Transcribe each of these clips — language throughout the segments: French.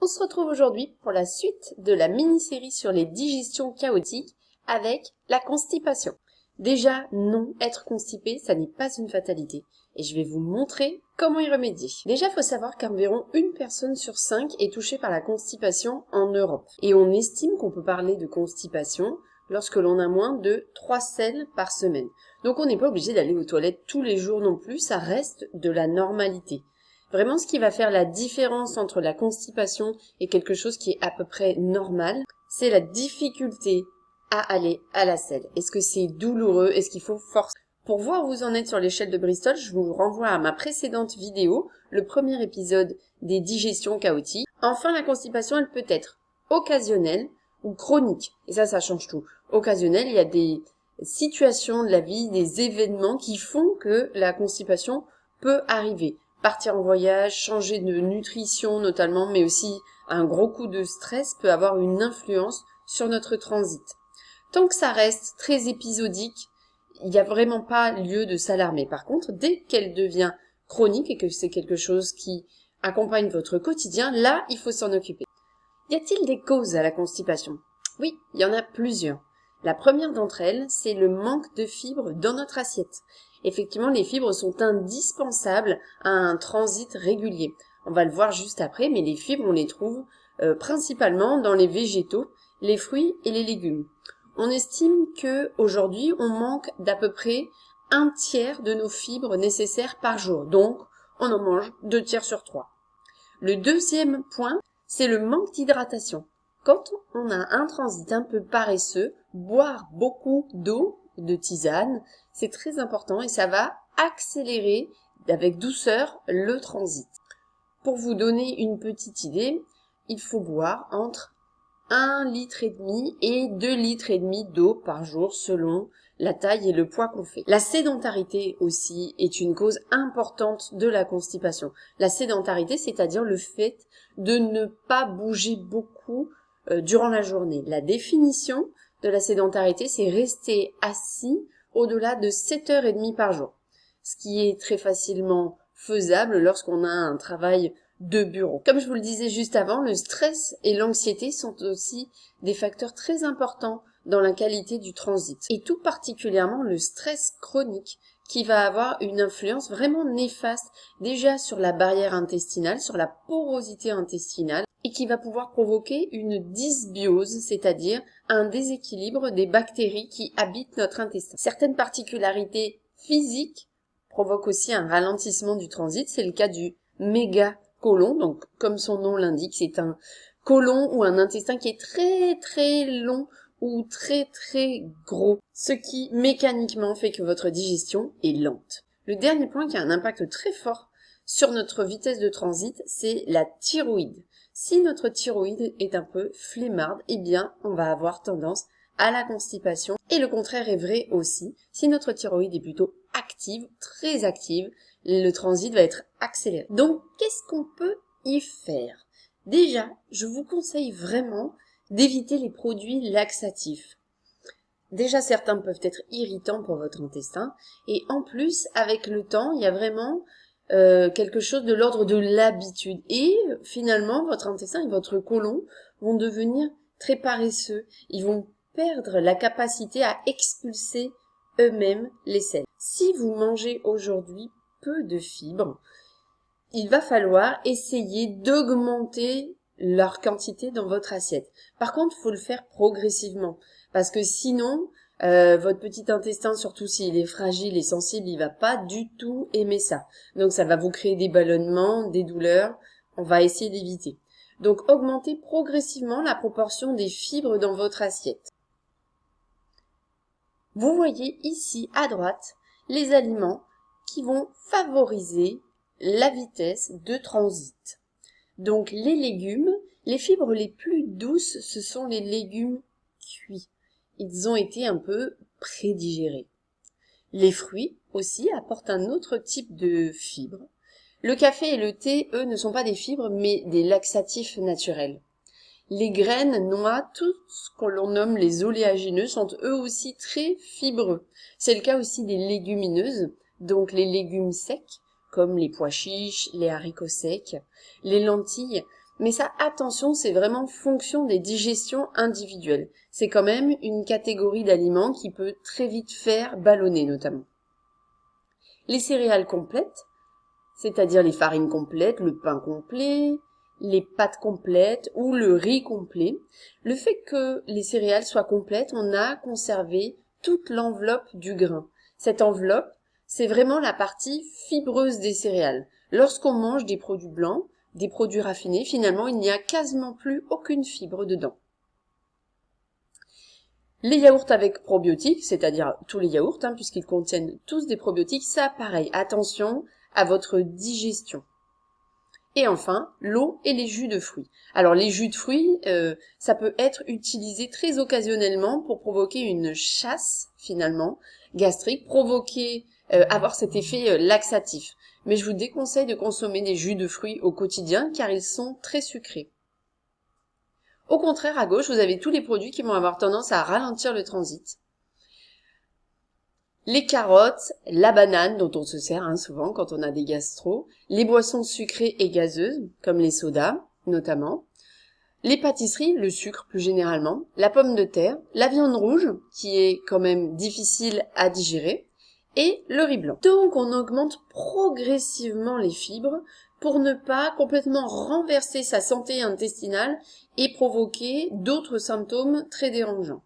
On se retrouve aujourd'hui pour la suite de la mini-série sur les digestions chaotiques avec la constipation. Déjà, non, être constipé, ça n'est pas une fatalité. Et je vais vous montrer comment y remédier. Déjà, il faut savoir qu'environ une personne sur 5 est touchée par la constipation en Europe. Et on estime qu'on peut parler de constipation lorsque l'on a moins de 3 selles par semaine. Donc on n'est pas obligé d'aller aux toilettes tous les jours non plus, ça reste de la normalité. Vraiment, ce qui va faire la différence entre la constipation et quelque chose qui est à peu près normal, c'est la difficulté à aller à la selle. Est-ce que c'est douloureux? Est-ce qu'il faut forcer? Pour voir où vous en êtes sur l'échelle de Bristol, je vous renvoie à ma précédente vidéo, le premier épisode des digestions chaotiques. Enfin, la constipation, elle peut être occasionnelle ou chronique. Et ça change tout. Occasionnelle, il y a des situations de la vie, des événements qui font que la constipation peut arriver. Partir en voyage, changer de nutrition notamment, mais aussi un gros coup de stress peut avoir une influence sur notre transit. Tant que ça reste très épisodique, il n'y a vraiment pas lieu de s'alarmer. Par contre, dès qu'elle devient chronique et que c'est quelque chose qui accompagne votre quotidien, là, il faut s'en occuper. Y a-t-il des causes à la constipation? Oui, il y en a plusieurs. La première d'entre elles, c'est le manque de fibres dans notre assiette. Effectivement, les fibres sont indispensables à un transit régulier. On va le voir juste après, mais les fibres, on les trouve principalement dans les végétaux, les fruits et les légumes. On estime que aujourd'hui, on manque d'à peu près 1/3 de nos fibres nécessaires par jour. Donc, on en mange 2/3 sur 3. Le deuxième point, c'est le manque d'hydratation. Quand on a un transit un peu paresseux, boire beaucoup d'eau, de tisane, c'est très important et ça va accélérer avec douceur le transit. Pour vous donner une petite idée, il faut boire entre 1,5 litre et 2,5 litres d'eau par jour selon la taille et le poids qu'on fait. La sédentarité aussi est une cause importante de la constipation. La sédentarité, c'est-à-dire le fait de ne pas bouger beaucoup durant la journée. La définition de la sédentarité, c'est rester assis au-delà de 7h30 par jour. Ce qui est très facilement faisable lorsqu'on a un travail de bureau. Comme je vous le disais juste avant, le stress et l'anxiété sont aussi des facteurs très importants dans la qualité du transit. Et tout particulièrement le stress chronique qui va avoir une influence vraiment néfaste déjà sur la barrière intestinale, sur la porosité intestinale et qui va pouvoir provoquer une dysbiose, c'est-à-dire un déséquilibre des bactéries qui habitent notre intestin. Certaines particularités physiques provoquent aussi un ralentissement du transit, c'est le cas du mégacolon, donc comme son nom l'indique, c'est un côlon ou un intestin qui est très très long ou très très gros, ce qui mécaniquement fait que votre digestion est lente. Le dernier point qui a un impact très fort sur notre vitesse de transit, c'est la thyroïde. Si notre thyroïde est un peu flemmarde, eh bien on va avoir tendance à la constipation. Et le contraire est vrai aussi. Si notre thyroïde est plutôt active, très active, le transit va être accéléré. Donc, qu'est-ce qu'on peut y faire? Déjà, je vous conseille vraiment d'éviter les produits laxatifs. Déjà, certains peuvent être irritants pour votre intestin. Et en plus, avec le temps, il y a vraiment quelque chose de l'ordre de l'habitude. Et finalement, votre intestin et votre côlon vont devenir très paresseux. Ils vont perdre la capacité à expulser eux-mêmes les selles. Si vous mangez aujourd'hui peu de fibres, il va falloir essayer d'augmenter leur quantité dans votre assiette. Par contre, il faut le faire progressivement parce que sinon, votre petit intestin, surtout s'il est fragile et sensible, il va pas du tout aimer ça. Donc ça va vous créer des ballonnements, des douleurs. On va essayer d'éviter. Donc augmentez progressivement la proportion des fibres dans votre assiette. Vous voyez ici à droite les aliments qui vont favoriser la vitesse de transit. Donc les légumes, les fibres les plus douces, ce sont les légumes cuits. Ils ont été un peu prédigérés. Les fruits aussi apportent un autre type de fibres. Le café et le thé, eux, ne sont pas des fibres, mais des laxatifs naturels. Les graines, noix, tout ce que l'on nomme les oléagineux sont eux aussi très fibreux. C'est le cas aussi des légumineuses, donc les légumes secs, comme les pois chiches, les haricots secs, les lentilles, Mais ça, attention, c'est vraiment fonction des digestions individuelles. C'est quand même une catégorie d'aliments qui peut très vite faire ballonner notamment. Les céréales complètes, c'est-à-dire les farines complètes, le pain complet, les pâtes complètes ou le riz complet. Le fait que les céréales soient complètes, on a conservé toute l'enveloppe du grain. Cette enveloppe, c'est vraiment la partie fibreuse des céréales. Lorsqu'on mange des produits blancs, des produits raffinés, finalement, il n'y a quasiment plus aucune fibre dedans. Les yaourts avec probiotiques, c'est-à-dire tous les yaourts, puisqu'ils contiennent tous des probiotiques, ça pareil, attention à votre digestion. Et enfin, l'eau et les jus de fruits. Alors les jus de fruits, ça peut être utilisé très occasionnellement pour provoquer une chasse, finalement, gastrique, avoir cet effet laxatif. Mais je vous déconseille de consommer des jus de fruits au quotidien car ils sont très sucrés. Au contraire, à gauche, vous avez tous les produits qui vont avoir tendance à ralentir le transit. Les carottes, la banane dont on se sert souvent quand on a des gastro, les boissons sucrées et gazeuses, comme les sodas notamment, les pâtisseries, le sucre plus généralement, la pomme de terre, la viande rouge, qui est quand même difficile à digérer, et le riz blanc. Donc on augmente progressivement les fibres pour ne pas complètement renverser sa santé intestinale et provoquer d'autres symptômes très dérangeants.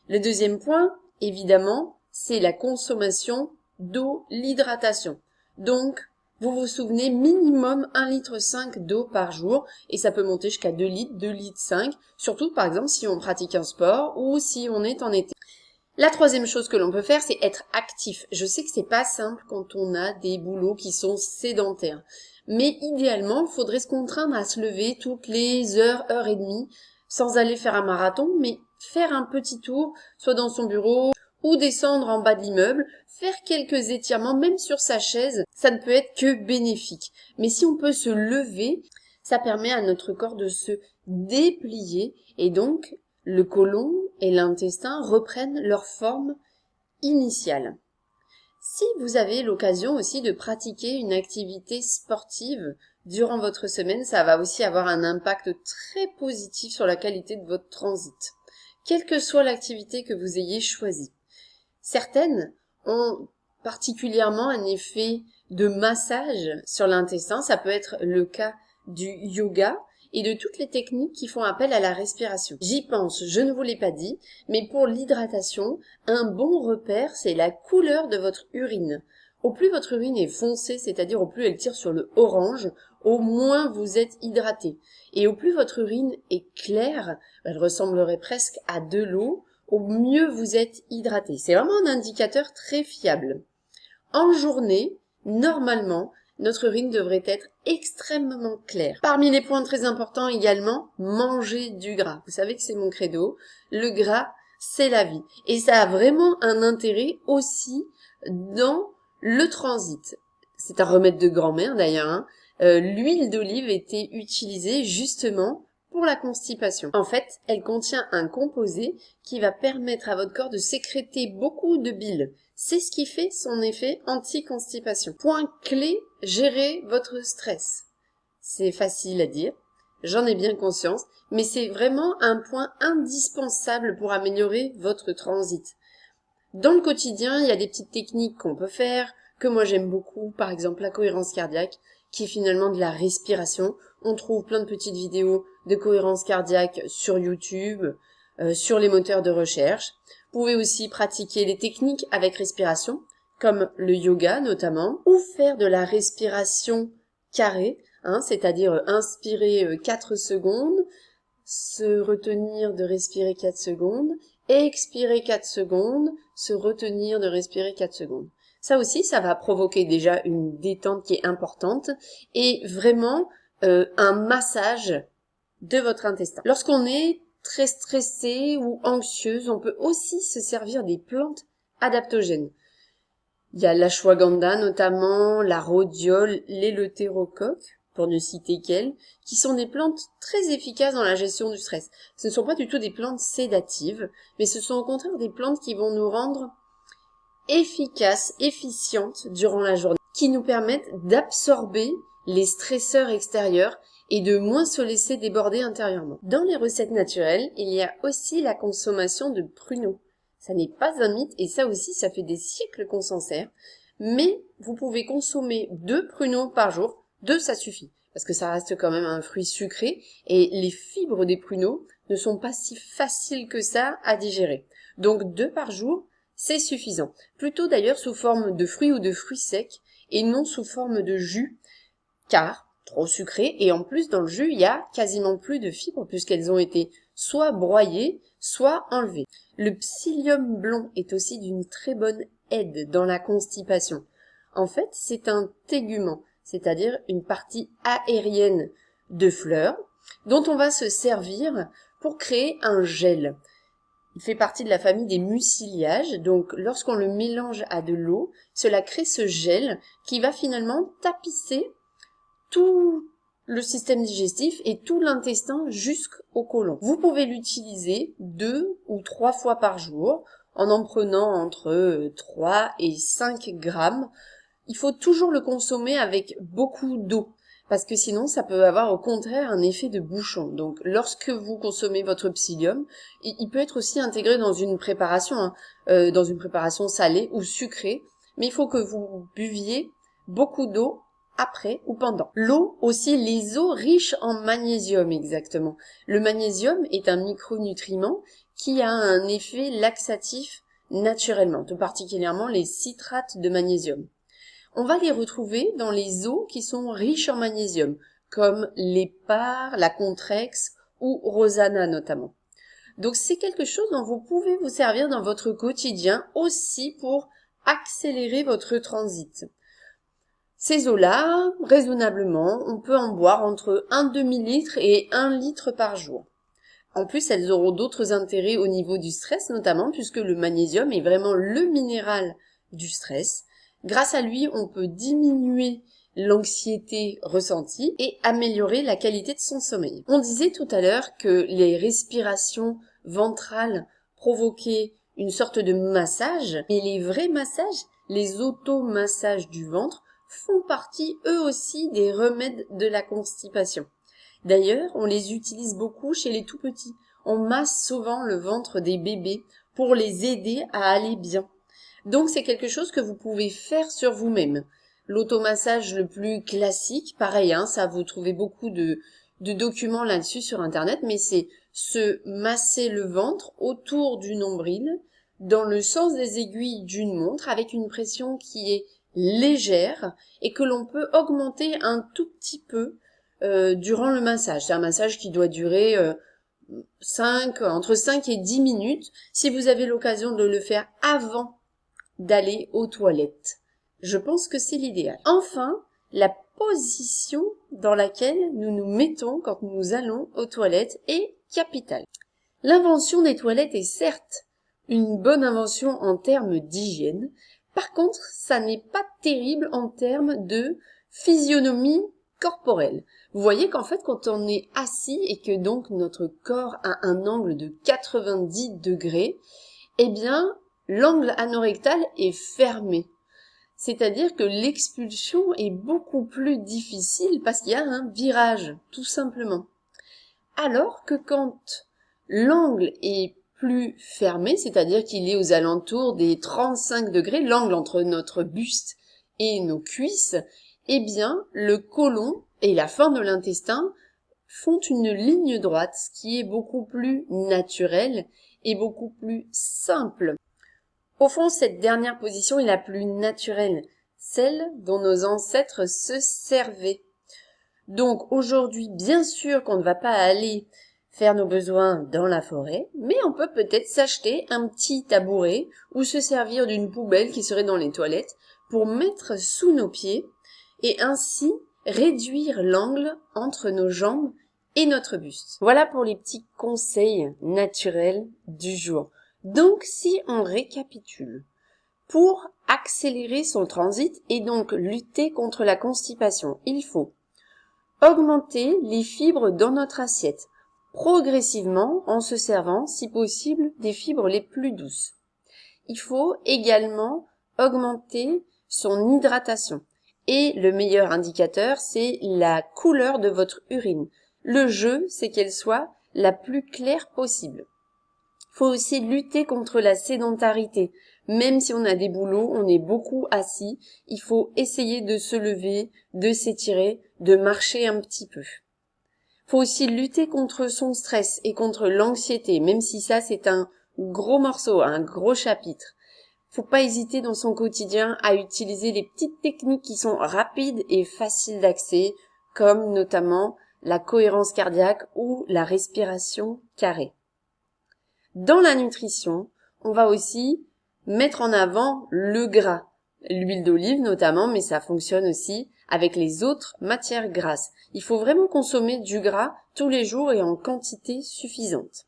Le deuxième point, évidemment, c'est la consommation d'eau, l'hydratation. Donc, vous vous souvenez, minimum 1,5 litre d'eau par jour, et ça peut monter jusqu'à 2 litres, 2,5 litres, surtout par exemple si on pratique un sport ou si on est en été. La troisième chose que l'on peut faire, c'est être actif. Je sais que c'est pas simple quand on a des boulots qui sont sédentaires. Mais idéalement, il faudrait se contraindre à se lever toutes les heures et demie, sans aller faire un marathon, mais faire un petit tour, soit dans son bureau, ou descendre en bas de l'immeuble, faire quelques étirements, même sur sa chaise, ça ne peut être que bénéfique. Mais si on peut se lever, ça permet à notre corps de se déplier, et donc le côlon et l'intestin reprennent leur forme initiale. Si vous avez l'occasion aussi de pratiquer une activité sportive durant votre semaine, ça va aussi avoir un impact très positif sur la qualité de votre transit, quelle que soit l'activité que vous ayez choisie. Certaines ont particulièrement un effet de massage sur l'intestin, ça peut être le cas du yoga et de toutes les techniques qui font appel à la respiration. J'y pense, je ne vous l'ai pas dit, mais pour l'hydratation, un bon repère, c'est la couleur de votre urine. Au plus votre urine est foncée, c'est-à-dire au plus elle tire sur le orange, au moins vous êtes hydraté. Et au plus votre urine est claire, elle ressemblerait presque à de l'eau, au mieux vous êtes hydraté. C'est vraiment un indicateur très fiable. En journée, normalement, notre urine devrait être extrêmement claire. Parmi les points très importants également, manger du gras. Vous savez que c'est mon credo. Le gras, c'est la vie. Et ça a vraiment un intérêt aussi dans le transit. C'est un remède de grand-mère d'ailleurs. L'huile d'olive était utilisée justement pour la constipation. En fait, elle contient un composé qui va permettre à votre corps de sécréter beaucoup de bile. C'est ce qui fait son effet anti-constipation. Point clé, gérer votre stress. C'est facile à dire, j'en ai bien conscience, mais c'est vraiment un point indispensable pour améliorer votre transit. Dans le quotidien, il y a des petites techniques qu'on peut faire, que moi j'aime beaucoup, par exemple la cohérence cardiaque, qui est finalement de la respiration. On trouve plein de petites vidéos de cohérence cardiaque sur YouTube, sur les moteurs de recherche. Vous pouvez aussi pratiquer les techniques avec respiration, comme le yoga notamment, ou faire de la respiration carrée, c'est-à-dire inspirer 4 secondes, se retenir de respirer 4 secondes, expirer 4 secondes, se retenir de respirer 4 secondes. Ça aussi, ça va provoquer déjà une détente qui est importante et vraiment un massage de votre intestin. Lorsqu'on est très stressé ou anxieuse, on peut aussi se servir des plantes adaptogènes. Il y a l'ashwagandha notamment, la rhodiole, l'éleutérocoque, pour ne citer qu'elles, qui sont des plantes très efficaces dans la gestion du stress. Ce ne sont pas du tout des plantes sédatives, mais ce sont au contraire des plantes qui vont nous rendre efficaces, efficientes durant la journée, qui nous permettent d'absorber les stresseurs extérieurs et de moins se laisser déborder intérieurement. Dans les recettes naturelles, il y a aussi la consommation de pruneaux. Ça n'est pas un mythe et ça aussi, ça fait des siècles qu'on s'en sert. Mais vous pouvez consommer 2 pruneaux par jour. 2, ça suffit. Parce que ça reste quand même un fruit sucré et les fibres des pruneaux ne sont pas si faciles que ça à digérer. Donc 2 par jour, c'est suffisant. Plutôt d'ailleurs sous forme de fruits ou de fruits secs et non sous forme de jus, car trop sucré et en plus dans le jus, il y a quasiment plus de fibres puisqu'elles ont été soit broyées, soit enlevées. Le psyllium blond est aussi d'une très bonne aide dans la constipation. En fait, c'est un tégument, c'est-à-dire une partie aérienne de fleurs dont on va se servir pour créer un gel. Il fait partie de la famille des muciliages, donc lorsqu'on le mélange à de l'eau, cela crée ce gel qui va finalement tapisser tout le système digestif et tout l'intestin jusqu'au côlon. Vous pouvez l'utiliser 2 ou 3 fois par jour en prenant entre 3 et 5 grammes. Il faut toujours le consommer avec beaucoup d'eau parce que sinon ça peut avoir au contraire un effet de bouchon. Donc lorsque vous consommez votre psyllium, il peut être aussi intégré dans une préparation, dans une préparation salée ou sucrée, mais il faut que vous buviez beaucoup d'eau après ou pendant. L'eau aussi, les eaux riches en magnésium exactement. Le magnésium est un micronutriment qui a un effet laxatif naturellement, tout particulièrement les citrates de magnésium. On va les retrouver dans les eaux qui sont riches en magnésium, comme l'Hépar, la Contrex ou Rosana notamment. Donc c'est quelque chose dont vous pouvez vous servir dans votre quotidien aussi pour accélérer votre transit. Ces eaux-là, raisonnablement, on peut en boire entre 1 demi-litre et 1 litre par jour. En plus, elles auront d'autres intérêts au niveau du stress notamment, puisque le magnésium est vraiment le minéral du stress. Grâce à lui, on peut diminuer l'anxiété ressentie et améliorer la qualité de son sommeil. On disait tout à l'heure que les respirations ventrales provoquaient une sorte de massage, et les vrais massages, les automassages du ventre, font partie eux aussi des remèdes de la constipation. D'ailleurs, on les utilise beaucoup chez les tout-petits. On masse souvent le ventre des bébés pour les aider à aller bien. Donc c'est quelque chose que vous pouvez faire sur vous-même. L'automassage le plus classique, pareil, ça vous trouvez beaucoup de documents là-dessus sur internet, mais c'est se masser le ventre autour du nombril, dans le sens des aiguilles d'une montre, avec une pression qui est légère et que l'on peut augmenter un tout petit peu durant le massage. C'est un massage qui doit durer entre 5 et 10 minutes si vous avez l'occasion de le faire avant d'aller aux toilettes. Je pense que c'est l'idéal. Enfin, la position dans laquelle nous nous mettons quand nous allons aux toilettes est capitale. L'invention des toilettes est certes une bonne invention en termes d'hygiène. Par contre, ça n'est pas terrible en termes de physionomie corporelle. Vous voyez qu'en fait, quand on est assis et que donc notre corps a un angle de 90 degrés, eh bien, l'angle anorectal est fermé. C'est-à-dire que l'expulsion est beaucoup plus difficile parce qu'il y a un virage, tout simplement. Alors que quand l'angle est plus fermé, c'est-à-dire qu'il est aux alentours des 35 degrés, l'angle entre notre buste et nos cuisses, eh bien, le côlon et la fin de l'intestin font une ligne droite, ce qui est beaucoup plus naturel et beaucoup plus simple. Au fond, cette dernière position est la plus naturelle, celle dont nos ancêtres se servaient. Donc aujourd'hui, bien sûr qu'on ne va pas aller faire nos besoins dans la forêt, mais on peut peut-être s'acheter un petit tabouret ou se servir d'une poubelle qui serait dans les toilettes pour mettre sous nos pieds et ainsi réduire l'angle entre nos jambes et notre buste. Voilà pour les petits conseils naturels du jour. Donc si on récapitule, pour accélérer son transit et donc lutter contre la constipation, il faut augmenter les fibres dans notre assiette, progressivement en se servant, si possible, des fibres les plus douces. Il faut également augmenter son hydratation Et le meilleur indicateur, c'est la couleur de votre urine. Le jeu, c'est qu'elle soit la plus claire possible. Faut aussi lutter contre la sédentarité. Même si on a des boulots, on est beaucoup assis, il faut essayer de se lever, de s'étirer, de marcher un petit peu. Faut aussi lutter contre son stress et contre l'anxiété, même si ça c'est un gros morceau, un gros chapitre. Faut pas hésiter dans son quotidien à utiliser les petites techniques qui sont rapides et faciles d'accès, comme notamment la cohérence cardiaque ou la respiration carrée. Dans la nutrition, on va aussi mettre en avant le gras, l'huile d'olive notamment, mais ça fonctionne aussi avec les autres matières grasses. Il faut vraiment consommer du gras tous les jours et en quantité suffisante.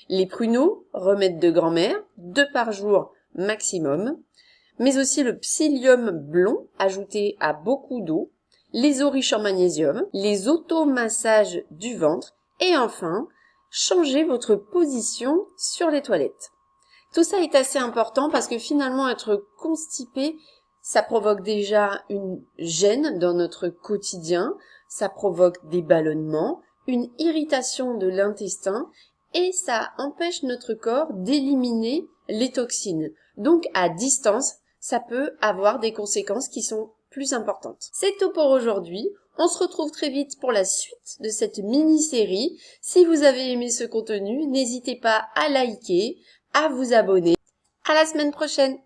Les pruneaux, remède de grand-mère, 2 par jour maximum, mais aussi le psyllium blond ajouté à beaucoup d'eau, les os riches en magnésium, les automassages du ventre et enfin, changez votre position sur les toilettes. Tout ça est assez important parce que finalement être constipé, ça provoque déjà une gêne dans notre quotidien, ça provoque des ballonnements, une irritation de l'intestin et ça empêche notre corps d'éliminer les toxines. Donc à distance, ça peut avoir des conséquences qui sont plus importantes. C'est tout pour aujourd'hui. On se retrouve très vite pour la suite de cette mini-série. Si vous avez aimé ce contenu, n'hésitez pas à liker, à vous abonner. À la semaine prochaine!